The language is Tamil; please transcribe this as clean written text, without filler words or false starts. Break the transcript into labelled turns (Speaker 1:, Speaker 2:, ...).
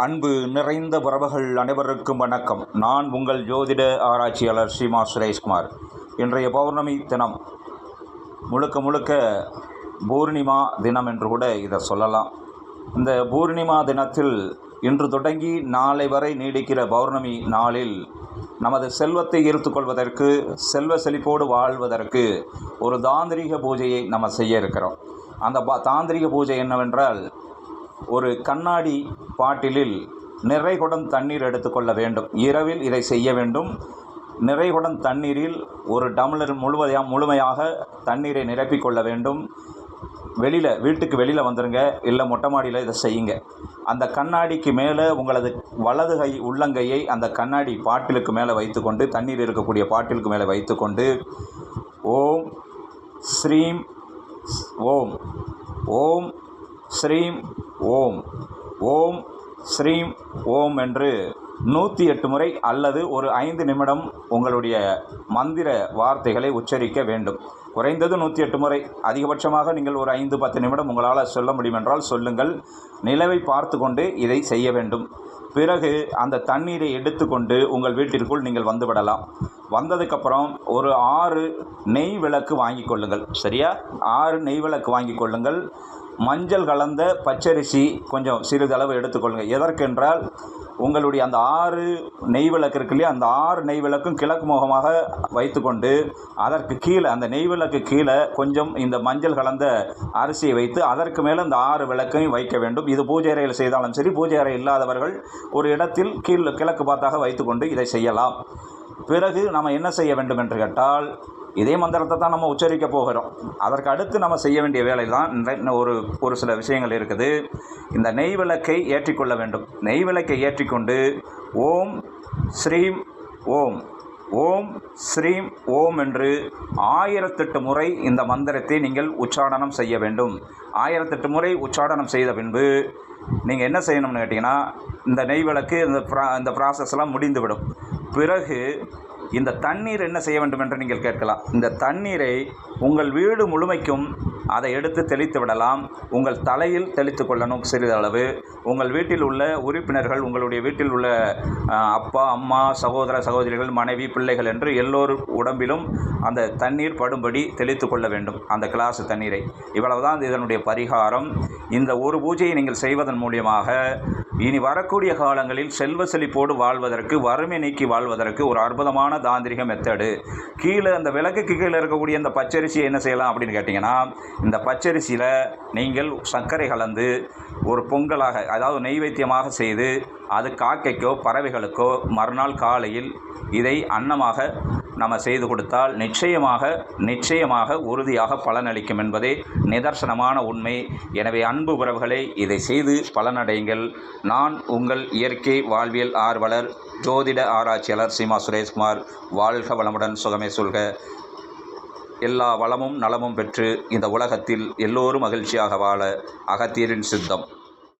Speaker 1: அன்பு நிறைந்த உறவுகள் அனைவருக்கும் வணக்கம். நான் உங்கள் ஜோதிட ஆராய்ச்சியாளர் ஸ்ரீமா சுரேஷ்குமார். இன்றைய பௌர்ணமி தினம் முழுக்க முழுக்க பூர்ணிமா தினம் என்று கூட இதை சொல்லலாம். இந்த பூர்ணிமா தினத்தில் இன்று தொடங்கி நாளை வரை நீடிக்கிற பௌர்ணமி நாளில் நமது செல்வத்தை ஈர்த்துக்கொள்வதற்கு, செல்வ செழிப்போடு வாழ்வதற்கு ஒரு தாந்திரிக பூஜையை நம்ம செய்ய இருக்கிறோம். அந்த தாந்திரிக பூஜை என்னவென்றால், ஒரு கண்ணாடி பாட்டிலில் நிறைகுடம் தண்ணீர் எடுத்துக்கொள்ள வேண்டும். இரவில் இதை செய்ய வேண்டும். நிறைகுடம் தண்ணீரில் ஒரு டம்ளர் முழுமையாக தண்ணீரை நிரப்பிக்கொள்ள வேண்டும். வீட்டுக்கு வெளியில் வந்துடுங்க, இல்லை மொட்டை மாடியில் இதை செய்யுங்க. அந்த கண்ணாடிக்கு மேலே உங்களது வலது கை உள்ளங்கையை அந்த கண்ணாடி பாட்டிலுக்கு மேலே வைத்துக்கொண்டு, தண்ணீர் இருக்கக்கூடிய பாட்டிலுக்கு மேலே வைத்துக்கொண்டு, ஓம் ஸ்ரீம் ஓம், ஓம் ஸ்ரீம் ஓம், ஓம் ஸ்ரீம் ஓம் என்று 108 முறை அல்லது ஒரு 5 நிமிடம் உங்களுடைய மந்திர வார்த்தைகளை உச்சரிக்க வேண்டும். குறைந்தது 108 முறை, அதிகபட்சமாக நீங்கள் ஒரு 5-10 நிமிடம் உங்களால் சொல்ல முடியுமென்றால் சொல்லுங்கள். நிலவை பார்த்து கொண்டு இதை செய்ய வேண்டும். பிறகு அந்த தண்ணீரை எடுத்துக்கொண்டு உங்கள் வீட்டிற்குள் நீங்கள் வந்துவிடலாம். வந்ததுக்கப்புறம் ஒரு 6 நெய் விளக்கு வாங்கி கொள்ளுங்கள். சரியா? 6 நெய் விளக்கு வாங்கி கொள்ளுங்கள். மஞ்சள் கலந்த பச்சரிசி கொஞ்சம் சிறிதளவு எடுத்துக்கொள்ளுங்கள். எதற்கென்றால், உங்களுடைய அந்த 6 நெய் விளக்கு இருக்கு இல்லையா, அந்த 6 நெய் விளக்கும் கிழக்கு முகமாக வைத்துக்கொண்டு, அதற்கு கீழே அந்த நெய் விளக்கு கீழே கொஞ்சம் இந்த மஞ்சள் கலந்த அரிசியை வைத்து அதற்கு மேலே இந்த 6 விளக்கையும் வைக்க வேண்டும். இது பூஜை அறையில் செய்தாலும் சரி, பூஜை அறை இல்லாதவர்கள் ஒரு இடத்தில் கிழக்கு பார்த்தாக வைத்துக்கொண்டு இதை செய்யலாம். பிறகு நம்ம என்ன செய்ய வேண்டும் என்று கேட்டால், இதே மந்திரத்தை தான் நம்ம உச்சரிக்க போகிறோம். அதற்கு அடுத்து நம்ம செய்ய வேண்டிய வேலை தான் ஒரு சில விஷயங்கள் இருக்குது. இந்த நெய் விளக்கை ஏற்றிக்கொள்ள வேண்டும். நெய் விளக்கை ஏற்றிக்கொண்டு ஓம் ஸ்ரீம் ஓம், ஓம் ஸ்ரீம் ஓம் என்று 1008 முறை இந்த மந்திரத்தை நீங்கள் உச்சாடனம் செய்ய வேண்டும். 1008 முறை உச்சாடனம் செய்த பின்பு நீங்கள் என்ன செய்யணும்னு கேட்டிங்கன்னா, இந்த நெய் விளக்கு இந்த ப்ராசஸ்லாம் முடிந்துவிடும். பிறகு இந்த தண்ணீர் என்ன செய்ய வேண்டும் என்று நீங்கள் கேட்கலாம். இந்த தண்ணீரை உங்கள் வீடு முழுமைக்கும் அதை எடுத்து தெளித்து விடலாம். உங்கள் தலையில் தெளித்து கொள்ளணும் சிறிதளவு. உங்கள் வீட்டில் உள்ள உறுப்பினர்கள், உங்களுடைய வீட்டில் உள்ள அப்பா அம்மா, சகோதர சகோதரிகள், மனைவி, பிள்ளைகள் என்று எல்லோரும் உடம்பிலும் அந்த தண்ணீர் படும்படி தெளித்து கொள்ள வேண்டும், அந்த கிளாஸ் தண்ணீரை. இவ்வளவுதான் இதனுடைய பரிகாரம். இந்த ஒரு பூஜையை நீங்கள் செய்வதன் மூலியமாக இனி வரக்கூடிய காலங்களில் செல்வ செழிப்போடு வாழ்வதற்கு, வறுமை நீக்கி வாழ்வதற்கு ஒரு அற்புதமான தாந்திரிக மெத்தடு. கீழே அந்த விளக்குக்கு கீழே இருக்கக்கூடிய இந்த பச்சரிசியை என்ன செய்யலாம் அப்படின்னு கேட்டிங்கன்னா, இந்த பச்சரிசியில் நீங்கள் சர்க்கரை கலந்து ஒரு பொங்கலாக, அதாவது நெய்வேத்தியமாக செய்து அது காக்கைக்கோ பறவைகளுக்கோ மறுநாள் காலையில் இதை அன்னமாக நம்ம செய்து கொடுத்தால் நிச்சயமாக உறுதியாக பலனளிக்கும் என்பதே நிதர்சனமான உண்மை. எனவே அன்பு உறவுகளை, இதை செய்து பலனடையுங்கள். நான் உங்கள் இயற்கை வாழ்வியல் ஆர்வலர், ஜோதிட ஆராய்ச்சியாளர் ஸ்ரீமா சுரேஷ்குமார். வாழ்க வளமுடன், சுகமே சொல்க. எல்லா வளமும் நலமும் பெற்று இந்த உலகத்தில் எல்லோரும் மகிழ்ச்சியாக வாழ அகத்தியரின் சித்தம்.